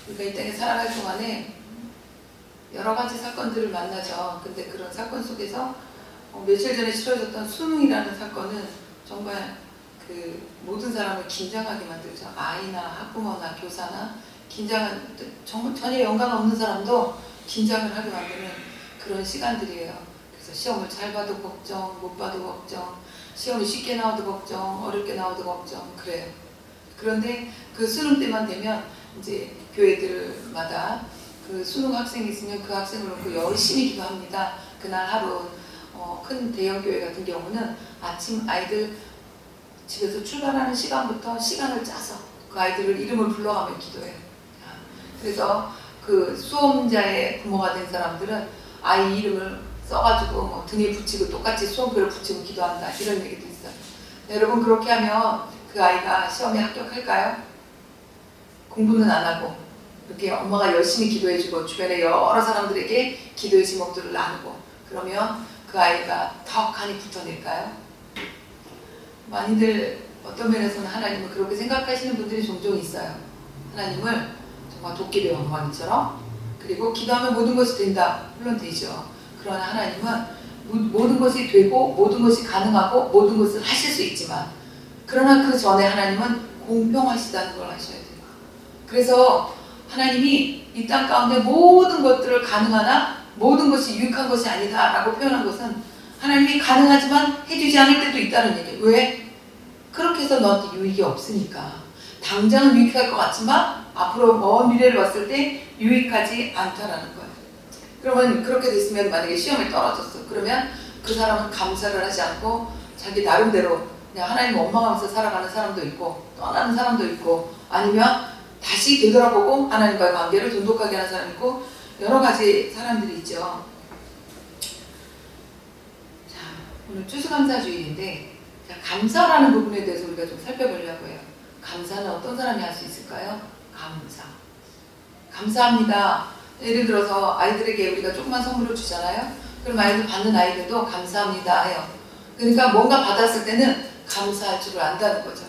우리가 이 땅에 살아갈 동안에 여러 가지 사건들을 만나죠. 근데 그런 사건 속에서 며칠 전에 치러졌던 수능이라는 사건은 정말 그 모든 사람을 긴장하게 만들죠. 아이나 학부모나 교사나 긴장한, 정말 전혀 연관 없는 사람도 긴장을 하게 만드는 그런 시간들이에요. 그래서 시험을 잘 봐도 걱정, 못 봐도 걱정, 시험이 쉽게 나와도 걱정, 어렵게 나와도 걱정, 그래요. 그런데 그 수능 때만 되면 이제 교회들마다 그 수능 학생이 있으면 그 학생을 놓고 열심히 기도합니다. 그날 하루 큰 대형 교회 같은 경우는 아침 아이들 집에서 출발하는 시간부터 시간을 짜서 그 아이들을 이름을 불러가며 기도해요. 그래서 그 수험자의 부모가 된 사람들은 아이 이름을 써가지고 뭐 등에 붙이고 똑같이 수험표를 붙이고 기도한다, 이런 얘기도 있어요. 여러분, 그렇게 하면 그 아이가 시험에 합격할까요? 공부는 안 하고 이렇게 엄마가 열심히 기도해주고 주변에 여러 사람들에게 기도의 제목들을 나누고 그러면 그 아이가 더 간이 붙어낼까요? 많이들 어떤 면에서는 하나님을 그렇게 생각하시는 분들이 종종 있어요. 하나님을 정말 도끼의 왕관이처럼, 그리고 기도하면 모든 것이 된다. 물론 되죠. 그러나 하나님은 모든 것이 되고 모든 것이 가능하고 모든 것을 하실 수 있지만, 그러나 그 전에 하나님은 공평하시다는 걸 아셔야 돼요. 그래서 하나님이 이 땅 가운데 모든 것들을 가능하나 모든 것이 유익한 것이 아니다 라고 표현한 것은 하나님이 가능하지만 해주지 않을 때도 있다는 얘기예요. 왜? 그렇게 해서 너한테 유익이 없으니까. 당장은 유익할 것 같지만 앞으로 먼 미래를 봤을 때 유익하지 않다라는 거예요. 그러면 그렇게 됐으면 만약에 시험에 떨어졌어. 그러면 그 사람은 감사를 하지 않고 자기 나름대로 그냥 하나님 원망하면서 살아가는 사람도 있고 떠나는 사람도 있고, 아니면 다시 되돌아보고 하나님과의 관계를 돈독하게 하는 사람이 있고, 여러 가지 사람들이 있죠. 자, 오늘 추수감사주일인데 감사라는 부분에 대해서 우리가 좀 살펴보려고 해요. 감사는 어떤 사람이 할 수 있을까요? 감사합니다. 예를 들어서 아이들에게 우리가 조그만 선물을 주잖아요. 그럼 아이들 받는 아이들도 감사합니다 해요. 그러니까 뭔가 받았을 때는 감사할 줄을 안다는 거죠.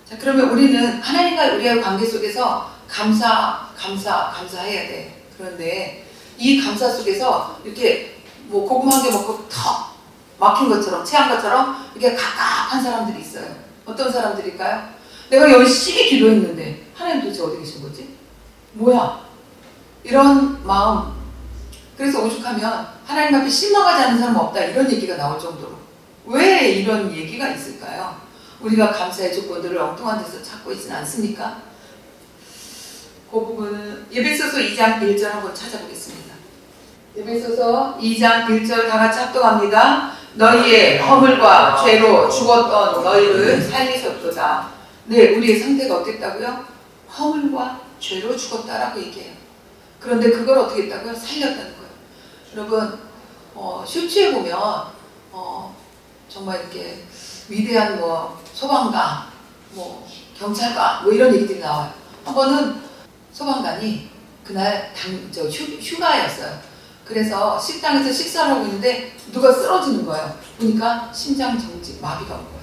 자, 그러면 우리는 하나님과 우리의 관계 속에서 감사해야 돼. 그런데 이 감사 속에서 이렇게 뭐 고구마 한 개 먹고 턱 막힌 것처럼, 체한 것처럼 이렇게 갑갑한 사람들이 있어요. 어떤 사람들일까요? 내가 열심히 기도했는데 하나님 도대체 어디 계신 거지? 뭐야? 이런 마음. 그래서 오죽하면 하나님 앞에 실망하지 않는 사람은 없다, 이런 얘기가 나올 정도로. 왜 이런 얘기가 있을까요? 우리가 감사의 조건들을 엉뚱한 데서 찾고 있지는 않습니까? 그 부분은 에베소서 2장 1절 한번 찾아보겠습니다. 에베소서 2장 1절 다 같이 합독합니다. 너희의 허물과 죄로 죽었던 너희를 살리셨도다. 네, 우리의 상태가 어땠다고요? 허물과 죄로 죽었다라고 얘기해요. 그런데 그걸 어떻게 했다고요? 살렸다는 거예요. 여러분, 쇼츠에 보면 정말 이렇게 위대한 뭐 소방관, 뭐 경찰관, 뭐 이런 얘기들이 나와요. 한 번은 소방관이 그날 휴가였어요. 그래서 식당에서 식사를 하고 있는데 누가 쓰러지는 거예요. 보니까 심장 정지 마비가 온 거예요.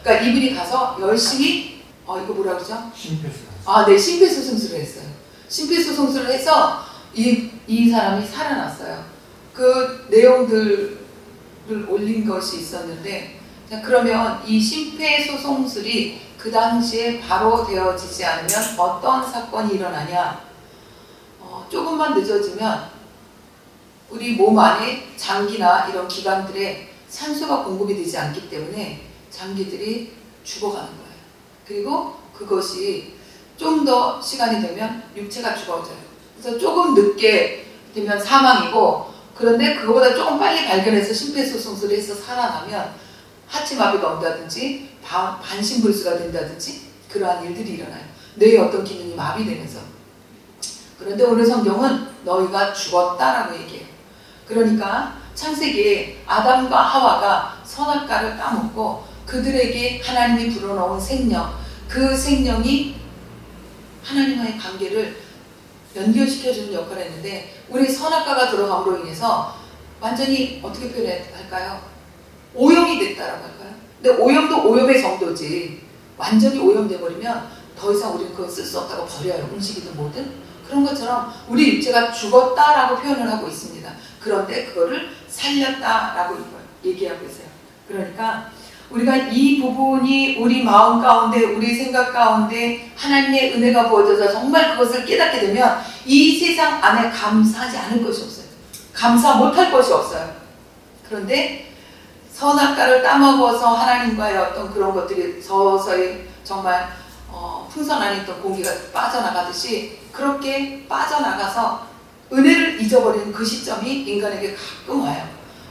그러니까 이분이 가서 열심히 이거 뭐라 그러죠? 심폐소생. 네, 심폐소생술을 했어요. 심폐소생술을 해서 이 사람이 살아났어요. 그 내용들을 올린 것이 있었는데, 자, 그러면 이 심폐소생술이 그 당시에 바로 되어지지 않으면 어떤 사건이 일어나냐? 조금만 늦어지면 우리 몸 안에 장기나 이런 기관들에 산소가 공급이 되지 않기 때문에 장기들이 죽어가는 거예요. 그리고 그것이 좀 더 시간이 되면 육체가 죽어져요. 그래서 조금 늦게 되면 사망이고, 그런데 그거보다 조금 빨리 발견해서 심폐소생술을 해서 살아나면 하치마비가 온다든지 반신불수가 된다든지 그러한 일들이 일어나요. 뇌의 어떤 기능이 마비되면서. 그런데 오늘 성경은 너희가 죽었다라고 얘기해요. 그러니까 창세기에 아담과 하와가 선악과를 까먹고 그들에게 하나님이 불어넣은 생명, 그 생명이 하나님과의 관계를 연결시켜주는 역할을 했는데, 우리 선악과가 들어감으로 인해서 완전히 어떻게 표현할까요? 오염이 됐다라고 할까요? 근데 오염도 오염의 정도지 완전히 오염돼 버리면 더 이상 우리는 그걸 쓸 수 없다고 버려요. 음식이든 뭐든. 그런 것처럼 우리 육체가 죽었다라고 표현을 하고 있습니다. 그런데 그거를 살렸다라고 얘기하고 있어요. 그러니까 우리가 이 부분이 우리 마음 가운데, 우리 생각 가운데 하나님의 은혜가 부어져서 정말 그것을 깨닫게 되면 이 세상 안에 감사하지 않을 것이 없어요. 감사 못할 것이 없어요. 그런데 선악과를 따먹어서 하나님과의 어떤 그런 것들이 서서히 정말 풍선 안에 있던 공기가 빠져나가듯이 그렇게 빠져나가서 은혜를 잊어버리는 그 시점이 인간에게 가끔 와요.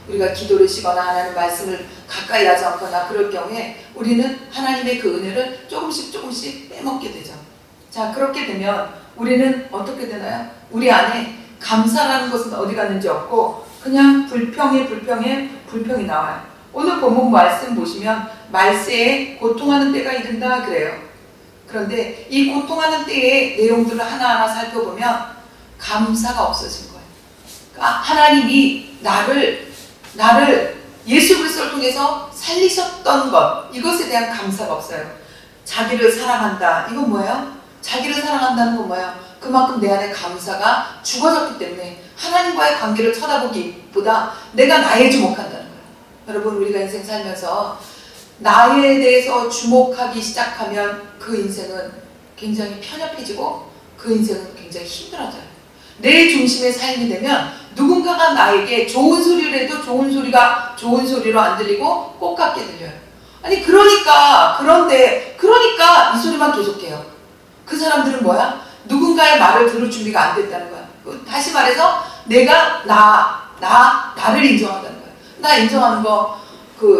우리가 기도를 쉬거나 하나님 말씀을 가까이 하지 않거나 그럴 경우에 우리는 하나님의 그 은혜를 조금씩 빼먹게 되죠. 자, 그렇게 되면 우리는 어떻게 되나요? 우리 안에 감사라는 것은 어디 갔는지 없고 그냥 불평이 나와요. 오늘 본문 말씀 보시면 말세에 고통하는 때가 이른다 그래요. 그런데 이 고통하는 때의 내용들을 하나하나 살펴보면 감사가 없어진 거예요. 그러니까 하나님이 나를 예수 그리스도를 통해서 살리셨던 것, 이것에 대한 감사가 없어요. 자기를 사랑한다. 이건 뭐예요? 자기를 사랑한다는 건 뭐예요? 그만큼 내 안에 감사가 죽어졌기 때문에 하나님과의 관계를 쳐다보기보다 내가 나에 주목한다는 거예요. 여러분, 우리가 인생 살면서 나에 대해서 주목하기 시작하면 그 인생은 굉장히 편협해지고 그 인생은 굉장히 힘들어져요. 내 중심의 삶이 되면 누군가가 나에게 좋은 소리를 해도 좋은 소리가 좋은 소리로 안 들리고 꼭 같게 들려요. 아니 그러니까 이 소리만 계속해요. 그 사람들은 뭐야? 누군가의 말을 들을 준비가 안 됐다는 거야. 다시 말해서 내가 나를 인정한다는 거야. 나 인정하는 거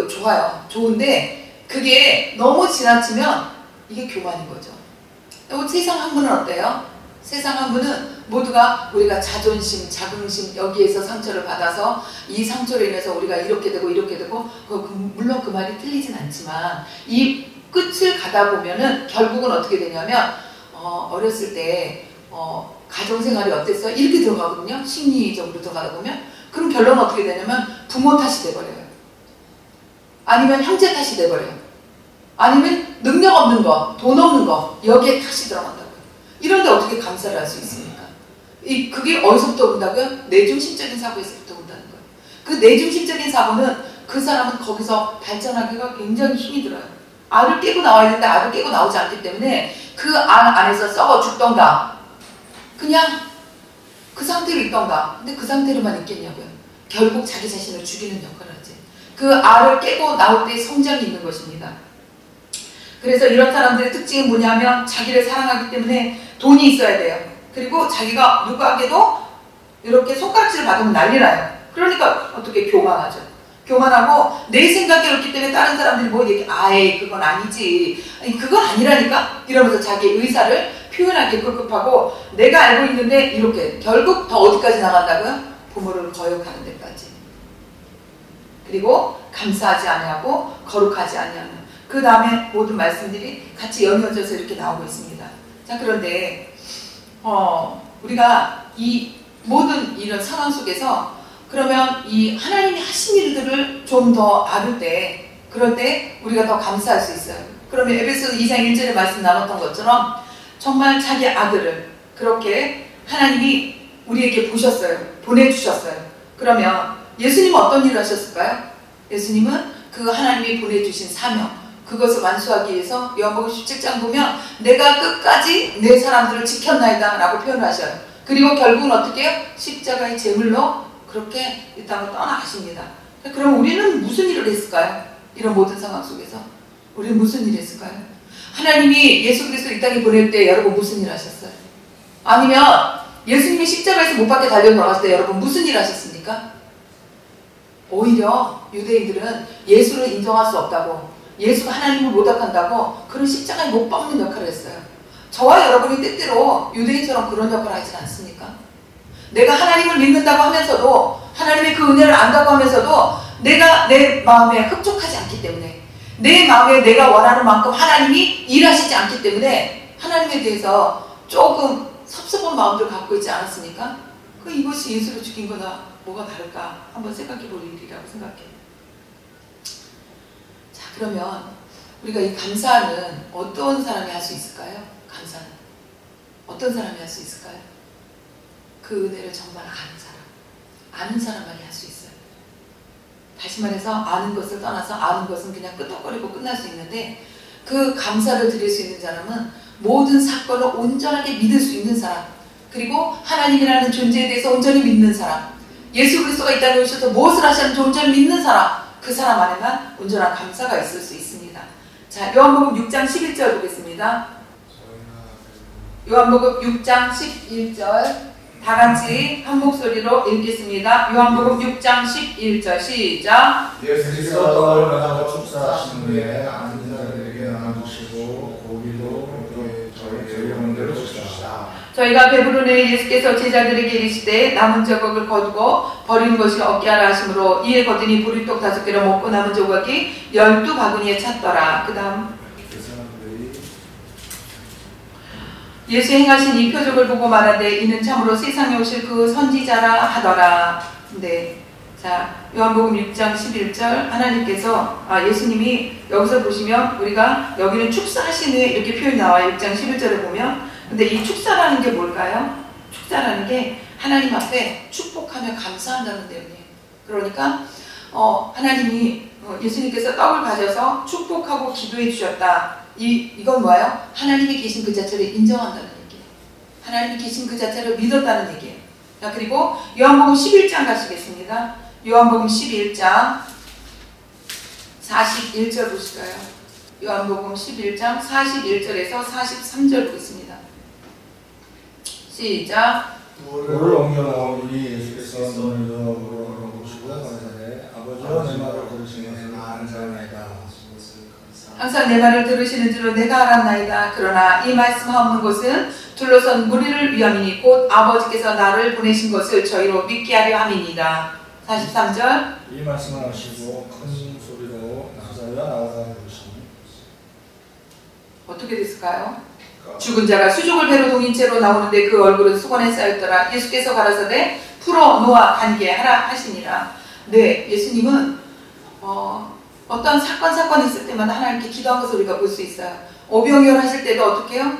좋아요. 좋은데 그게 너무 지나치면 이게 교만인 거죠. 세상 한 분은 어때요? 세상 한 분은 모두가 우리가 자존심, 자긍심 여기에서 상처를 받아서 이 상처로 인해서 우리가 이렇게 되고 물론 그 말이 틀리진 않지만 이 끝을 가다 보면은 결국은 어떻게 되냐면 어렸을 때 가정생활이 어땠어요? 이렇게 들어가거든요. 심리적으로 들어가다 보면 그럼 결론은 어떻게 되냐면 부모 탓이 돼버려요. 아니면 형제 탓이 돼버려요. 아니면 능력 없는 거, 돈 없는 거 여기에 탓이 들어간다고요. 이런데 어떻게 감사를 할 수 있습니까? 그게 어디서부터 온다고요? 내중심적인 사고에서부터 온다는 거예요. 그 내중심적인 사고는 그 사람은 거기서 발전하기가 굉장히 힘이 들어요. 알을 깨고 나와야 되는데 알을 깨고 나오지 않기 때문에 그 알 안에서 썩어 죽던가 그냥 그 상태로 있던가. 근데 그 상태로만 있겠냐고요. 결국 자기 자신을 죽이는 역할을 하지. 그 알을 깨고 나올 때 성장이 있는 것입니다. 그래서 이런 사람들의 특징은 뭐냐면 자기를 사랑하기 때문에 돈이 있어야 돼요. 그리고 자기가 누구에게도 이렇게 손가락질을 받으면 난리 나요. 그러니까 어떻게 교만하죠. 교만하고 내 생각이 옳기 때문에 다른 사람들이 뭐 얘기, 아이 그건 아니지. 아니 그건 아니라니까? 이러면서 자기 의사를 표현하기 급급하고 내가 알고 있는데 이렇게 결국 더 어디까지 나간다고요? 부모를 거역하는 데까지. 그리고 감사하지 아니하고 거룩하지 아니하는 그 다음에 모든 말씀들이 같이 연이어져서 이렇게 나오고 있습니다. 자, 그런데 우리가 이 모든 이런 상황 속에서 그러면 이 하나님이 하신 일들을 좀 더 알을 때 그럴 때 우리가 더 감사할 수 있어요. 그러면 에베소 2장 1절에 말씀 나눴던 것처럼 정말 자기 아들을 그렇게 하나님이 우리에게 보내주셨어요. 그러면 예수님은 어떤 일을 하셨을까요? 예수님은 그 하나님이 보내주신 사명 그것을 완수하기 위해서 요한복음 17장 보면 내가 끝까지 내 사람들을 지켰나이다 라고 표현을 하셔요. 그리고 결국은 어떻게 해요? 십자가의 제물로 그렇게 이 땅을 떠나가십니다. 그럼 우리는 무슨 일을 했을까요? 이런 모든 상황 속에서 우리는 무슨 일을 했을까요? 하나님이 예수 그리스도 이 땅에 보낼 때 여러분 무슨 일 하셨어요? 아니면 예수님이 십자가에서 못 박혀 달려 돌아갔을 때 여러분 무슨 일 하셨습니까? 오히려 유대인들은 예수를 인정할 수 없다고 예수가 하나님을 모독한다고 그런 십자가에 못 박는 역할을 했어요. 저와 여러분이 때때로 유대인처럼 그런 역할을 하진 않습니까? 내가 하나님을 믿는다고 하면서도 하나님의 그 은혜를 안다고 하면서도 내가 내 마음에 흡족하지 않기 때문에 내 마음에 내가 원하는 만큼 하나님이 일하시지 않기 때문에 하나님에 대해서 조금 섭섭한 마음들을 갖고 있지 않았습니까? 이것이 예수를 죽인 거나 뭐가 다를까 한번 생각해 볼 일이라고 생각해요. 자, 그러면 우리가 이 감사는 어떤 사람이 할 수 있을까요? 감사는. 어떤 사람이 할 수 있을까요? 그 은혜를 정말 아는 사람만이 할 수 있어요. 다시 말해서 아는 것을 떠나서 아는 것은 그냥 끄덕거리고 끝날 수 있는데 그 감사를 드릴 수 있는 사람은 모든 사건을 온전하게 믿을 수 있는 사람, 그리고 하나님이라는 존재에 대해서 온전히 믿는 사람, 예수 그리스도가 이 땅에 오셔서 무엇을 하셨는지 온전히 믿는 사람, 그 사람 안에만 온전한 감사가 있을 수 있습니다. 자, 요한복음 6장 11절 보겠습니다. 요한복음 6장 11절 다 같이 한 목소리로 읽겠습니다. 요한복음 6장 11절 시작. 예수께서 떡을 가져 축사하신 후에 앉은 자들에게 나눠주시고 고기도 저희 형제로 주시다. 저희가 배부르니 예수께서 제자들에게 이르시되 남은 조각을 거두고 버리는 것이 없게 하라 하시므로 이에 거두니 보리떡 5개를 먹고 남은 조각이 12바구니에 찼더라. 그 다음 예수 행하신 이 표적을 보고 말하되 이는 참으로 세상에 오실 그 선지자라 하더라. 네. 자, 요한복음 6장 11절 하나님께서 예수님이 여기서 보시면 우리가 여기는 축사하신 후에 이렇게 표현이 나와요. 6장 11절에 보면. 근데 이 축사라는 게 뭘까요? 축사라는 게 하나님 앞에 축복하며 감사한다는 내용이에요. 그러니까 하나님이 예수님께서 떡을 가져서 축복하고 기도해 주셨다. 이건 뭐예요? 하나님이 계신 그 자체를 인정한다는 얘기예요. 하나님이 계신 그 자체를 믿었다는 얘기예요. 자, 그리고 요한복음 11장 가시겠습니다. 요한복음 11장 41절 보실까요? 요한복음 11장 41절에서 43절 보겠습니다. 시작. 물을 옮겨 나오니 예수께서 눈을 들어 물을 보시고 가라사대 아버지여 내 말을 들으시면 나는 자나이다. 항상 내 말을 들으시는 줄로 내가 알았나이다. 그러나 이 말씀하옵는 것은 둘러선 무리를 위함이니 곧 아버지께서 나를 보내신 것을 저희로 믿게 하려 함이니이다. 43절. 이 말씀을 하시고 큰 소리로 나사로야 나오라 그러시니 어떻게 됐을까요? 죽은 자가 수족을 배로 동인 채로 나오는데 그 얼굴은 수건에 쌓였더라. 예수께서 가라사대 풀어 놓아 간게 하라 하시니라. 네, 예수님은 어떤 사건이 있을 때마다 하나님께 기도한 것을 우리가 볼 수 있어요. 오병이어 하실 때도 어떻게 해요?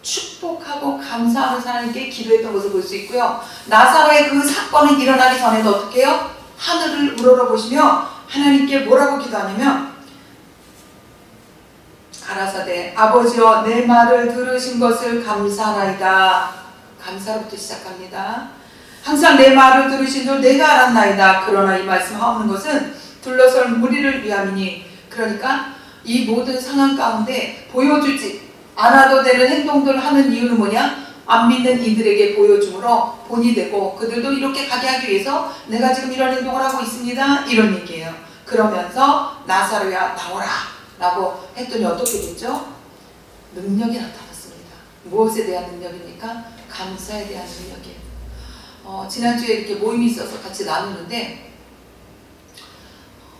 축복하고 감사하면서 하나님께 기도했던 것을 볼 수 있고요. 나사로의 그 사건이 일어나기 전에도 어떻게 해요? 하늘을 우러러보시며 하나님께 뭐라고 기도하냐면 가라사대 아버지여 내 말을 들으신 것을 감사하나이다. 감사로부터 시작합니다. 항상 내 말을 들으신 줄 내가 알았나이다. 그러나 이 말씀 하옵는 것은 둘러설 무리를 위함이니, 그러니까 이 모든 상황 가운데 보여주지 않아도 되는 행동들을 하는 이유는 뭐냐? 안 믿는 이들에게 보여줌으로 본이 되고 그들도 이렇게 가게 하기 위해서 내가 지금 이런 행동을 하고 있습니다. 이런 얘기예요. 그러면서 나사로야 나오라 라고 했더니 어떻게 됐죠? 능력이 나타났습니다. 무엇에 대한 능력입니까? 감사에 대한 능력이에요. 지난주에 이렇게 모임이 있어서 같이 나누는데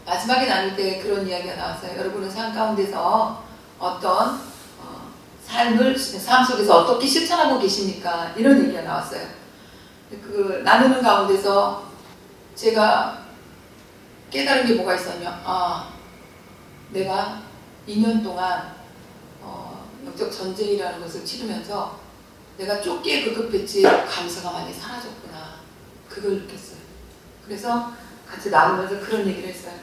마지막에 나눌 때 그런 이야기가 나왔어요. 여러분은 삶 가운데서 어떤 삶 속에서 어떻게 실천하고 계십니까? 이런 얘기가 나왔어요. 그 나누는 가운데서 제가 깨달은 게 뭐가 있었냐? 내가 2년 동안 영적 전쟁이라는 것을 치르면서 내가 쫓기에 급급했지 감사가 많이 사라졌구나. 그걸 느꼈어요. 그래서 같이 나누면서 그런 얘기를 했어요.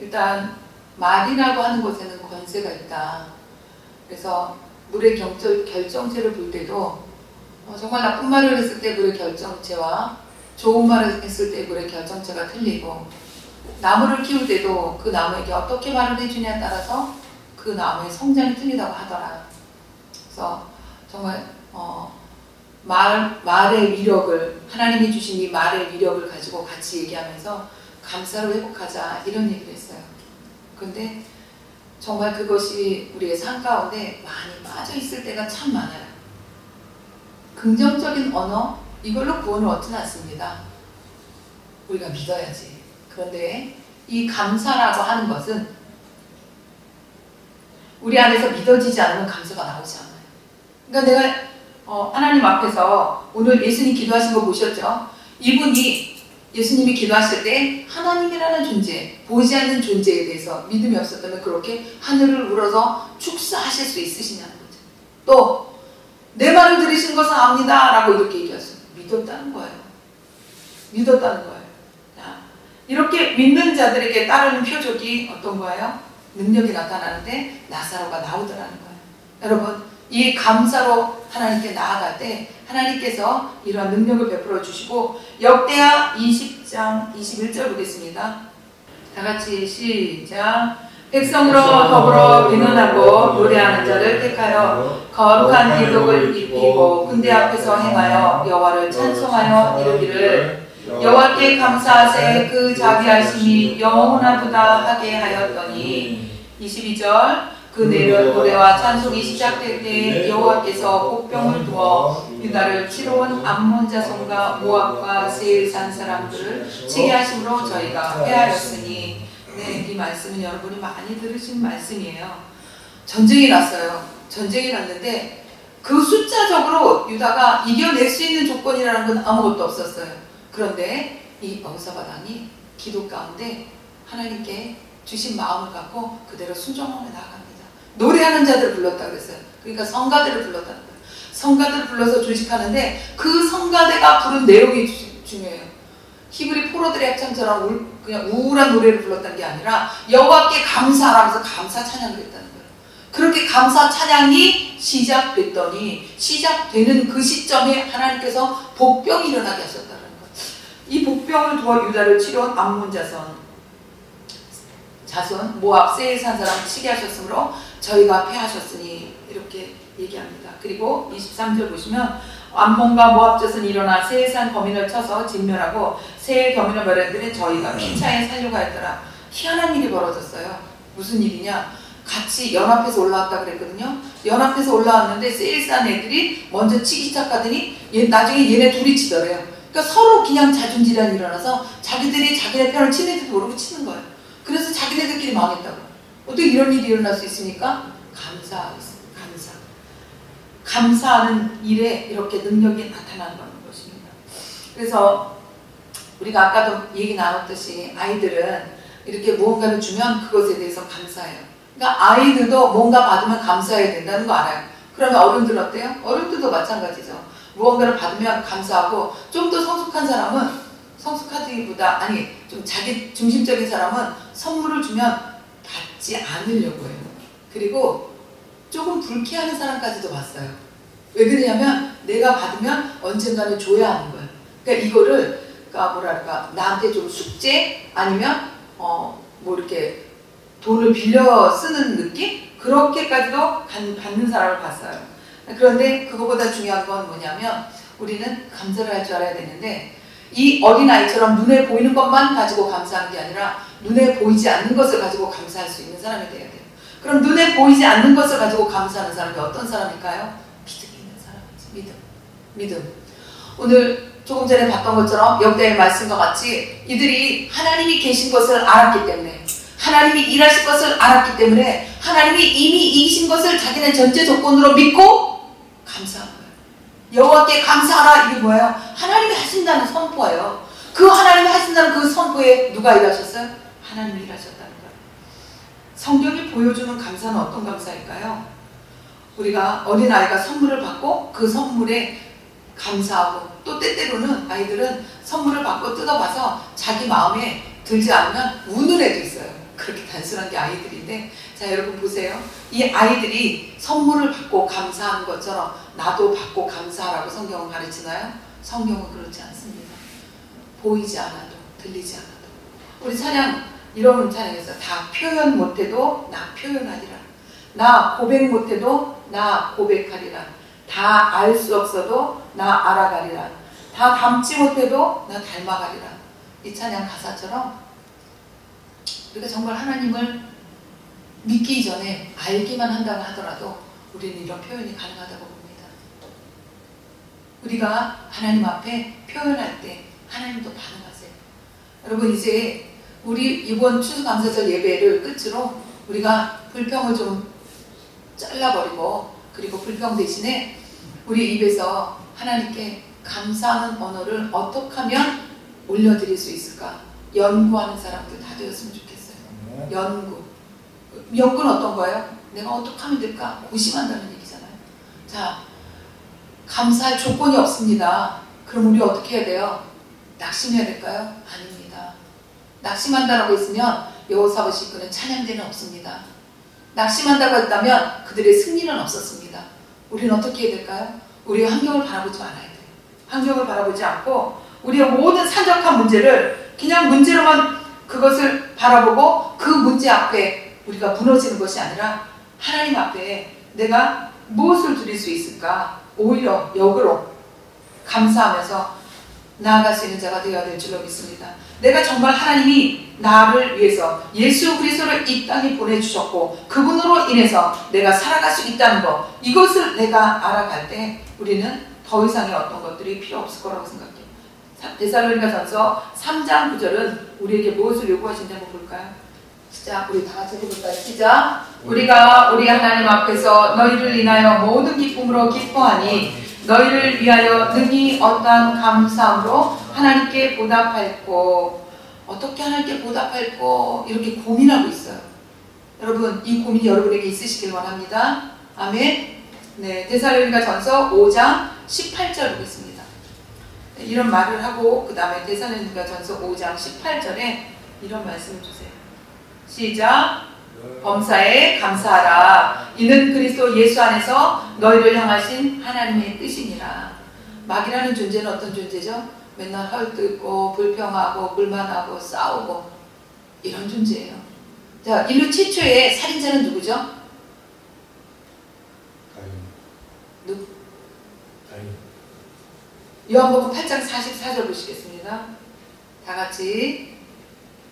일단 말이라고 하는 것에는 권세가 있다. 그래서 물의 결정체를 볼 때도 정말 나쁜 말을 했을 때 물의 결정체와 좋은 말을 했을 때 물의 결정체가 틀리고, 나무를 키울 때도 그 나무에게 어떻게 말을 해주냐에 따라서 그 나무의 성장이 틀리다고 하더라. 그래서 정말 말의 위력을, 하나님이 주신 이 말의 위력을 가지고 같이 얘기하면서 감사로 회복하자 이런 얘기를 했어요. 그런데 정말 그것이 우리의 삶 가운데 많이 빠져 있을 때가 참 많아요. 긍정적인 언어, 이걸로 구원을 얻지는 않습니다. 우리가 믿어야지. 그런데 이 감사라고 하는 것은 우리 안에서 믿어지지 않으면 감사가 나오지 않아요. 그러니까 내가 하나님 앞에서 오늘 예수님 기도하신 거 보셨죠? 이분이 예수님이 기도하실 때 하나님이라는 존재, 보이지 않는 존재에 대해서 믿음이 없었다면 그렇게 하늘을 울어서 축사하실 수 있으시냐는 거죠. 또 내 말을 들으신 것은 압니다 라고 이렇게 얘기했어요. 믿었다는 거예요. 믿었다는 거예요. 자, 이렇게 믿는 자들에게 따르는 표적이 어떤 거예요? 능력이 나타나는데 나사로가 나오더라는 거예요. 여러분, 이 감사로 하나님께 나아갈 때 하나님께서 이러한 능력을 베풀어 주시고, 역대하 20장 21절 보겠습니다. 다 같이 시작. 백성으로 더불어 민원하고 노래하는 자를 택하여 거룩한 기독을 입히고 군대 앞에서 행하여 여호와를 찬송하여 이르기를 여호와께 감사하세 그 자비하심이 영원하도다 하게 하였더니 22절 그 노래와 찬송이 시작될 때 여호와께서 복병을 두어 유다를 치러온 암몬 자손과 모압과 세일산 사람들을 치게 하심으로 저희가 패하였으니. 네, 이 말씀은 여러분이 많이 들으신 말씀이에요. 전쟁이 났어요. 전쟁이 났는데 그 숫자적으로 유다가 이겨낼 수 있는 조건이라는 건 아무것도 없었어요. 그런데 이 여호사밧 왕이 기도 가운데 하나님께 주신 마음을 갖고 그대로 순종하며 나아갑니다. 노래하는 자들을 불렀다 그랬어요. 그러니까 성가대를 불렀다는 거예요. 성가대를 불러서 조직하는데 그 성가대가 부른 내용이 중요해요. 히브리 포로들의 합창처럼 그냥 우울한 노래를 불렀다는 게 아니라 여호와께 감사하면서 감사 찬양을 했다는 거예요. 그렇게 감사 찬양이 시작됐더니 시작되는 그 시점에 하나님께서 복병이 일어나게 하셨다는 거예요. 이 복병을 두어 유다를 치러온 암몬 자손 모압 세일산 사람 치게 하셨으므로 저희가 패하셨으니 이렇게 얘기합니다. 그리고 23절 보시면 암몬과 모압 자손이 일어나 세일산 거민을 쳐서 진멸하고 세일 거민을 멸했더니 저희가 피차에 살려고 했더라. 희한한 일이 벌어졌어요. 무슨 일이냐? 같이 연합해서 올라왔다 그랬거든요. 연합해서 올라왔는데 세일산 애들이 먼저 치기 시작하더니 나중에 얘네 둘이 치더래요. 그러니까 서로 그냥 자존질환이 일어나서 자기들이 자기네 편을 치는지도 모르고 치는 거예요. 그래서 자기네들끼리 망했다고. 어떻게 이런 일이 일어날 수 있습니까? 감사. 감사하는 일에 이렇게 능력이 나타나는 것입니다. 그래서 우리가 아까도 얘기 나눴듯이 아이들은 이렇게 무언가를 주면 그것에 대해서 감사해요. 그러니까 아이들도 뭔가 받으면 감사해야 된다는 거 알아요. 그러면 어른들 어때요? 어른들도 마찬가지죠. 무언가를 받으면 감사하고, 좀 더 성숙한 사람은, 성숙하기보다 좀 자기 중심적인 사람은 선물을 주면 받지 않으려고 해요. 그리고 조금 불쾌하는 사람까지도 봤어요. 왜 그러냐면 내가 받으면 언젠가는 줘야 하는 거예요. 그러니까 이거를 나한테 좀 숙제 아니면 뭐 이렇게 돈을 빌려 쓰는 느낌? 그렇게까지도 받는 사람을 봤어요. 그런데 그거보다 중요한 건 뭐냐면 우리는 감사를 할 줄 알아야 되는데, 이 어린아이처럼 눈에 보이는 것만 가지고 감사하는 게 아니라 눈에 보이지 않는 것을 가지고 감사할 수 있는 사람이 돼야 돼요. 그럼 눈에 보이지 않는 것을 가지고 감사하는 사람이 어떤 사람일까요? 믿음이 있는 사람이지. 믿음. 오늘 조금 전에 봤던 것처럼 역대의 말씀과 같이 이들이 하나님이 계신 것을 알았기 때문에, 하나님이 일하실 것을 알았기 때문에, 하나님이 이미 이기신 것을 자기네 전제 조건으로 믿고 감사한 거예요. 여호와께 감사하라. 이게 뭐예요? 하나님이 하신다는 선포예요. 그 하나님이 하신다는 그 선포에 누가 일하셨어요? 하나님이 일하셨다는 거예요. 성경이 보여주는 감사는 어떤 감사일까요? 우리가 어린아이가 선물을 받고 그 선물에 감사하고, 또 때때로는 아이들은 선물을 받고 뜯어봐서 자기 마음에 들지 않으면 우는 애도 있어요. 그렇게 단순한 게 아이들인데, 자 여러분 보세요. 이 아이들이 선물을 받고 감사하는 것처럼 나도 받고 감사하라고 성경은 가르치나요? 성경은 그렇지 않습니다. 보이지 않아도, 들리지 않아도. 우리 찬양 이런 찬양에서 다 표현 못해도 나 표현하리라. 나 고백 못해도 나 고백하리라. 다 알 수 없어도 나 알아가리라. 다 닮지 못해도 나 닮아가리라. 이 찬양 가사처럼 우리가 정말 하나님을 믿기 전에 알기만 한다고 하더라도 우리는 이런 표현이 가능하다고 봅니다. 우리가 하나님 앞에 표현할 때 하나님도 반응하세요. 여러분, 이제 우리 이번 추수감사절 예배를 끝으로 우리가 불평을 좀 잘라버리고, 그리고 불평 대신에 우리 입에서 하나님께 감사하는 언어를 어떻게 하면 올려드릴 수 있을까? 연구하는 사람들 다 되었으면 좋겠어요. 연구는 어떤 거예요? 내가 어떻게 하면 될까? 고심한다는 얘기잖아요. 자, 감사할 조건이 없습니다. 그럼 우리 어떻게 해야 돼요? 낙심해야 될까요? 아닙니다. 낙심한다라고 했으면 여호사밧이 이끄는 찬양대는 없습니다. 낙심한다고 했다면 그들의 승리는 없었습니다. 우리는 어떻게 해야 될까요? 우리의 환경을 바라보지 말아야 돼요. 환경을 바라보지 않고 우리의 모든 산적한 문제를 그냥 문제로만 그것을 바라보고 그 문제 앞에 우리가 무너지는 것이 아니라 하나님 앞에 내가 무엇을 드릴 수 있을까? 오히려 역으로 감사하면서 나아갈 수 있는 자가 되어야 될 줄로 믿습니다. 내가 정말 하나님이 나를 위해서 예수 그리스도를 이 땅에 보내주셨고 그분으로 인해서 내가 살아갈 수 있다는 것, 이것을 내가 알아갈 때 우리는 더 이상의 어떤 것들이 필요 없을 거라고 생각해요. 데살로니가전서 3장 9절은 우리에게 무엇을 요구하시는지 한번 볼까요? 시작. 우리 다 같이 해볼까요? 시작. 우리가 우리 하나님 앞에서 너희를 인하여 모든 기쁨으로 기뻐하니 너희를 위하여 능히 어떠한 감사함으로 하나님께 보답할꼬. 어떻게 하나님께 보답할꼬 이렇게 고민하고 있어요. 여러분, 이 고민이 여러분에게 있으시길 원합니다. 아멘. 네, 데살로니가전서 5장 18절 보겠습니다. 네, 이런 말을 하고 그 다음에 데살로니가전서 5장 18절에 이런 말씀을 주세요. 시작. 범사에 감사하라. 이는 그리스도 예수 안에서 너희를 향하신 하나님의 뜻이니라. 마귀라는 존재는 어떤 존재죠? 맨날 헐뜯고 불평하고 불만하고 싸우고 이런 존재예요. 자, 인류 최초의 살인자는 누구죠? 가인. 요한복음 8장 44절 보시겠습니다. 다 같이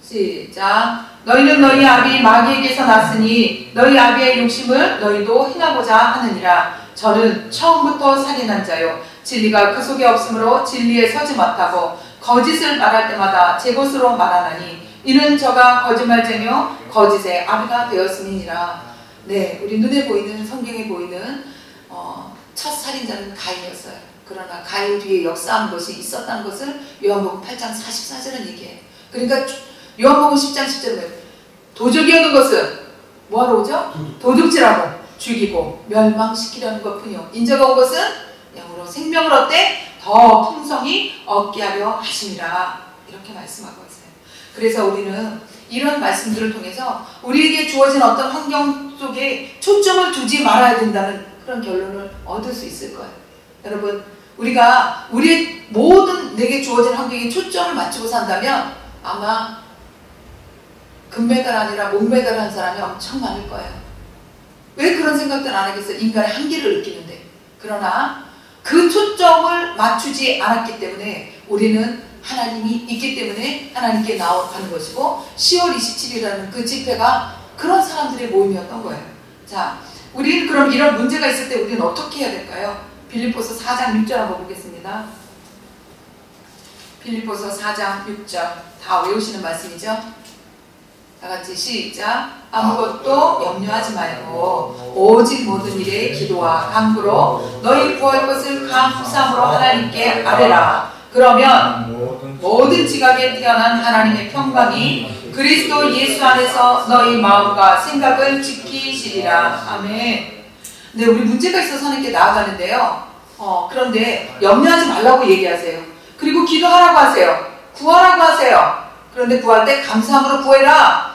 시작. 너희는 너희 아비 마귀에게서 났으니 너희 아비의 욕심을 너희도 행하고자 하느니라. 저는 처음부터 살인한 자요 진리가 그 속에 없으므로 진리에 서지 못하고 거짓을 말할 때마다 제 것으로 말하나니 이는 저가 거짓말쟁이요 거짓의 아비가 되었음이니라. 네, 우리 눈에 보이는 성경에 보이는 첫 살인자는 가인이었어요. 그러나 가인 뒤에 역사한 것이 있었다는 것을 요한복음 8장 44절은 얘기해요. 그러니까 요한복음 10장 10절에 도적이 오는 것은 뭐하러 오죠? 도둑질하고 죽이고 멸망시키려는 것뿐이요 인자가 온 것은 영으로 생명을 얻되 더 풍성히 얻게 하려 하심이라. 이렇게 말씀하고 있어요. 그래서 우리는 이런 말씀들을 통해서 우리에게 주어진 어떤 환경 속에 초점을 두지 말아야 된다는 그런 결론을 얻을 수 있을 거예요. 여러분, 우리가 우리의 모든 내게 주어진 환경에 초점을 맞추고 산다면 아마 금메달 아니라 목메달 한 사람이 엄청 많을 거예요. 왜 그런 생각들 안 하겠어요? 인간의 한계를 느끼는데. 그러나 그 초점을 맞추지 않았기 때문에 우리는 하나님이 있기 때문에 하나님께 나아가는 것이고 10월 27일이라는 그 집회가 그런 사람들의 모임이었던 거예요. 자, 우리는 그럼 이런 문제가 있을 때 우리는 어떻게 해야 될까요? 빌립보서 4장 6절 한번 보겠습니다. 빌립보서 4장 6절 다 외우시는 말씀이죠? 다같이 시작. 아무것도 염려하지 말고 오직 모든 일에 기도와 간구로 너희 구할 것을 감사함으로 하나님께 아뢰라. 그러면 모든 지각에 태어난 하나님의 평강이 그리스도 예수 안에서 너희 마음과 생각을 지키시리라. 아멘. 네, 우리 문제가 있어서 하나님께 나아가는데요. 그런데 염려하지 말라고 얘기하세요. 그리고 기도하라고 하세요. 구하라고 하세요. 그런데 구할 때 감사함으로 구해라.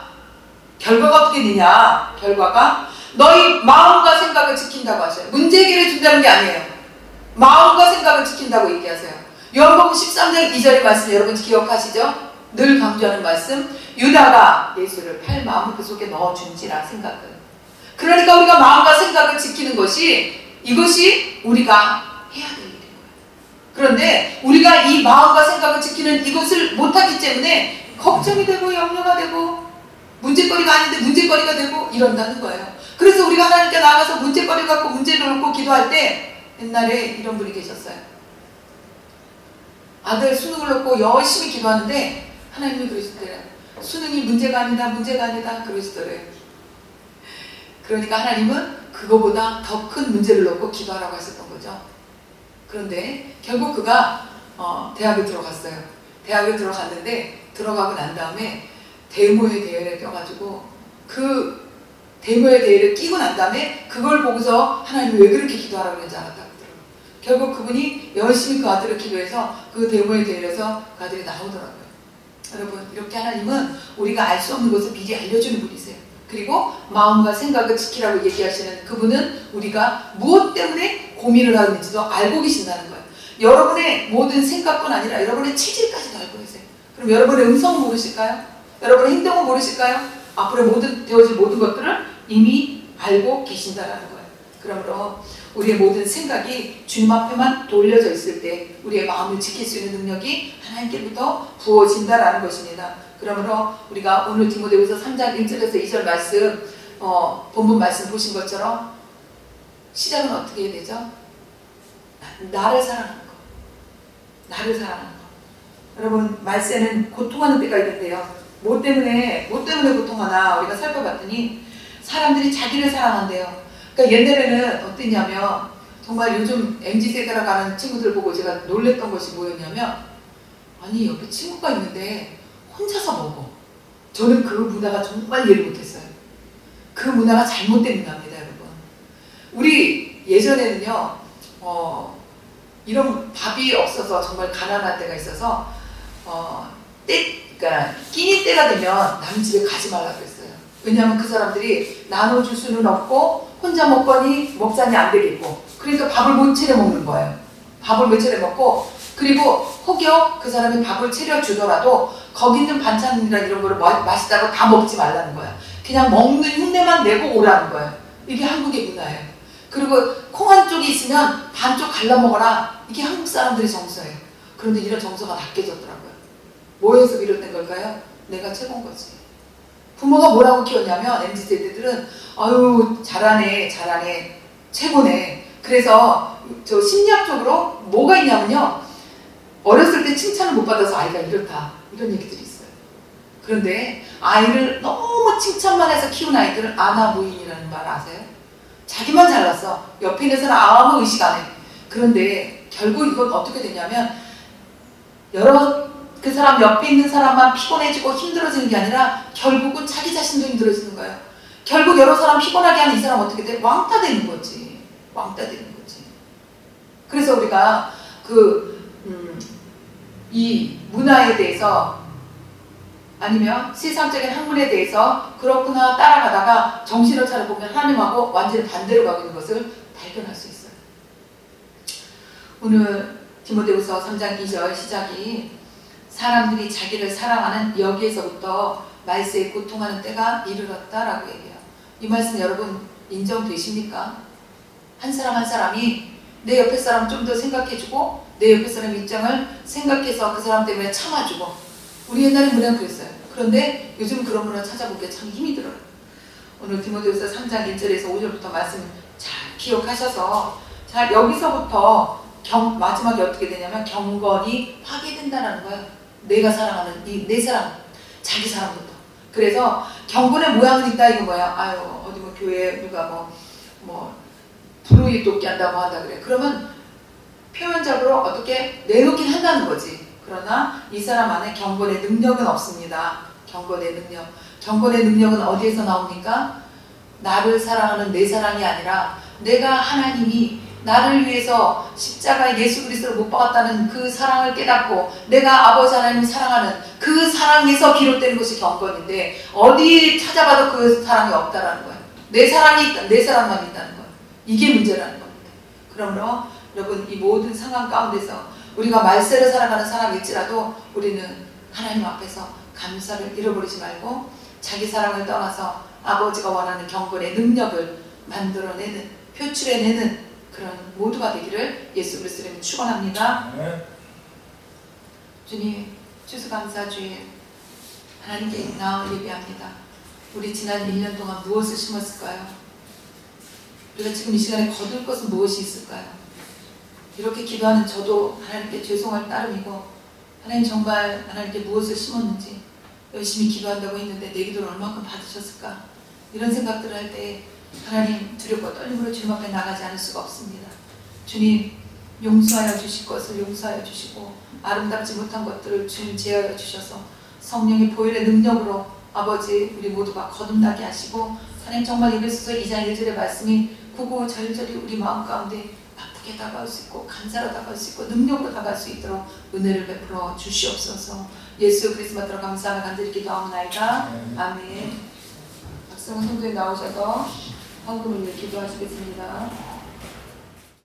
결과가 어떻게 되냐? 결과가 너희 마음과 생각을 지킨다고 하셔요. 문제 해결해 준다는 게 아니에요. 마음과 생각을 지킨다고 얘기하세요. 요한복음 13장 2절의 말씀 여러분 기억하시죠? 늘 강조하는 말씀. 유다가 예수를 팔 마음을 그 속에 넣어준지라 생각은. 그러니까 우리가 마음과 생각을 지키는 것이 이것이 우리가 해야 될 일인 거예요. 그런데 우리가 이 마음과 생각을 지키는 이것을 못하기 때문에 걱정이 되고 염려가 되고 문제거리가 아닌데 문제거리가 되고 이런다는 거예요. 그래서 우리가 하나님께 나가서 문제거리 갖고 문제를 놓고 기도할 때 옛날에 이런 분이 계셨어요. 아들 수능을 놓고 열심히 기도하는데 하나님이 그러시더래요. 수능이 문제가 아니다 문제가 아니다 그러시더래요. 그러니까 하나님은 그거보다 더 큰 문제를 놓고 기도하라고 하셨던 거죠. 그런데 결국 그가 대학에 들어갔어요. 대학에 들어갔는데 들어가고 난 다음에 대모의 대회에 껴가지고 그 대모의 대의를 끼고 난 다음에 그걸 보고서 하나님 왜 그렇게 기도하라고 그러는지 알았다고 하더라고요. 결국 그분이 열심히 그 아들을 기도해서 그 대모의 대의에서 그 아들이 나오더라고요. 여러분, 이렇게 하나님은 우리가 알 수 없는 것을 미리 알려주는 분이세요. 그리고 마음과 생각을 지키라고 얘기하시는 그분은 우리가 무엇 때문에 고민을 하는지도 알고 계신다는 거예요. 여러분의 모든 생각뿐 아니라 여러분의 체질까지도 알고 계세요. 그럼 여러분의 음성은 모르실까요? 여러분의 행동은 모르실까요? 앞으로 되어질 모든 것들을 이미 알고 계신다는 거예요. 그러므로 우리의 모든 생각이 주님 앞에만 돌려져 있을 때 우리의 마음을 지킬 수 있는 능력이 하나님께부터 부어진다라는 것입니다. 그러므로 우리가 오늘 디모데후서 3장 1절에서 2절 말씀, 본문 말씀 보신 것처럼 시작은 어떻게 해야 되죠? 나를 사랑하는 거. 나를 사랑하는 거. 여러분, 말세는 고통하는 때가 있는데요. 뭐 때문에 고통하나 우리가 살펴봤더니 사람들이 자기를 사랑한대요. 그러니까 옛날에는 어땠냐면 정말 요즘 MZ세대라 가는 친구들 보고 제가 놀랬던 것이 뭐였냐면, 아니 옆에 친구가 있는데 혼자서 먹어. 저는 그 문화가 정말 이해를 못했어요. 그 문화가 잘못된 문화입니다, 여러분. 우리 예전에는요, 이런 밥이 없어서 정말 가난한 때가 있어서 그러니까 끼니 때가 되면 남 집에 가지 말라 그랬어요. 왜냐하면 그 사람들이 나눠줄 수는 없고 혼자 먹자니 안 되겠고, 그러니까 밥을 못 차려 먹는 거예요. 밥을 못 차려 먹고, 그리고 혹여 그 사람이 밥을 차려 주더라도 거기 있는 반찬이나 이런 거를 맛있다고 다 먹지 말라는 거야. 그냥 먹는 흉내만 내고 오라는 거예요. 이게 한국의 문화예요. 그리고 콩 한 쪽이 있으면 반쪽 갈라 먹어라. 이게 한국 사람들의 정서예요. 그런데 이런 정서가 바뀌어졌더라고요. 뭐에서 비롯된 걸까요? 내가 최고인 거지. 부모가 뭐라고 키웠냐면 MZ세대들은 아유 잘하네 최고네. 그래서 저 심리학적으로 뭐가 있냐면요, 어렸을 때 칭찬을 못 받아서 아이가 이렇다, 이런 얘기들이 있어요. 그런데 아이를 너무 칭찬만 해서 키운 아이들은 아나무인이라는 말 아세요? 자기만 잘났어. 옆에 있는 사람 아무 의식 안 해. 그런데 결국 이건 어떻게 되냐면 그 사람 옆에 있는 사람만 피곤해지고 힘들어지는 게 아니라 결국은 자기 자신도 힘들어지는 거예요. 결국 여러 사람 피곤하게 하는 이 사람 어떻게 돼? 왕따 되는 거지. 왕따 되는 거지. 그래서 우리가 이 문화에 대해서 아니면 세상적인 학문에 대해서 그렇구나 따라가다가 정신을 차려보면 하나님하고 완전히 반대로 가고 있는 것을 발견할 수 있어요. 오늘 디모데후서 3장 2절 시작이 사람들이 자기를 사랑하는 여기에서부터 말세에 고통하는 때가 이르렀다라고 얘기해요. 이 말씀 여러분 인정되십니까? 한 사람 한 사람이 내 옆에 사람 좀 더 생각해주고 내 옆에 사람 입장을 생각해서 그 사람 때문에 참아주고, 우리 옛날에 문화는 그랬어요. 그런데 요즘 그런 문화 찾아보기가 참 힘이 들어요. 오늘 디모데후서 3장 1절에서 5절부터 말씀 잘 기억하셔서, 자 여기서부터 마지막에 어떻게 되냐면 경건이 파괴된다는 거예요. 내가 사랑하는 내 사랑, 자기 사랑부터. 그래서 경건의 모양은 있다 이거 뭐야? 아유 어디 뭐 교회 누가 뭐 불우이 돕기 한다고 한다 그래. 그러면 표면적으로 어떻게 내놓긴 한다는 거지. 그러나 이 사람 안에 경건의 능력은 없습니다. 경건의 능력. 경건의 능력은 어디에서 나옵니까? 나를 사랑하는 내 사랑이 아니라 내가 하나님이 나를 위해서 십자가에 예수 그리스도를 못 박았다는 그 사랑을 깨닫고 내가 아버지 하나님을 사랑하는 그 사랑에서 비롯되는 것이 경건인데, 어디 찾아봐도 그 사랑이 없다라는 거예요. 내 사랑만 있다는 거예요. 이게 문제라는 겁니다. 그러므로 여러분 이 모든 상황 가운데서 우리가 말세를 살아가는 사람일지라도 우리는 하나님 앞에서 감사를 잃어버리지 말고 자기 사랑을 떠나서 아버지가 원하는 경건의 능력을 만들어내는, 표출해내는 그런 모두가 되기를 예수 그리스도 이름으로 축원합니다. 주님, 추수감사주일 하나님께 나와 예배합니다. 우리 지난 1년 동안 무엇을 심었을까요? 우리가 지금 이 시간에 거둘 것은 무엇이 있을까요? 이렇게 기도하는 저도 하나님께 죄송할 따름이고, 하나님 정말 하나님께 무엇을 심었는지, 열심히 기도한다고 했는데 내 기도를 얼마큼 받으셨을까? 이런 생각들을 할 때 하나님 두렵고 떨림으로 주님 앞에 나가지 않을 수가 없습니다. 주님, 용서하여 주실 것을 용서하여 주시고 아름답지 못한 것들을 주님 제하여 주셔서 성령의 보혈의 능력으로 아버지 우리 모두가 거듭나게 하시고 하나님 정말 에베소서 2장 1절의 말씀이 구구절절히 우리 마음 가운데 바쁘게 다가올 수 있고 감사로 다가올 수 있고 능력으로 다가올 수 있도록 은혜를 베풀어 주시옵소서. 예수 그리스도로 감사하며 간절히 기도하옵나이다. 아멘. 박성훈 성도에 나오셔서 헌금을 기도하시겠습니다.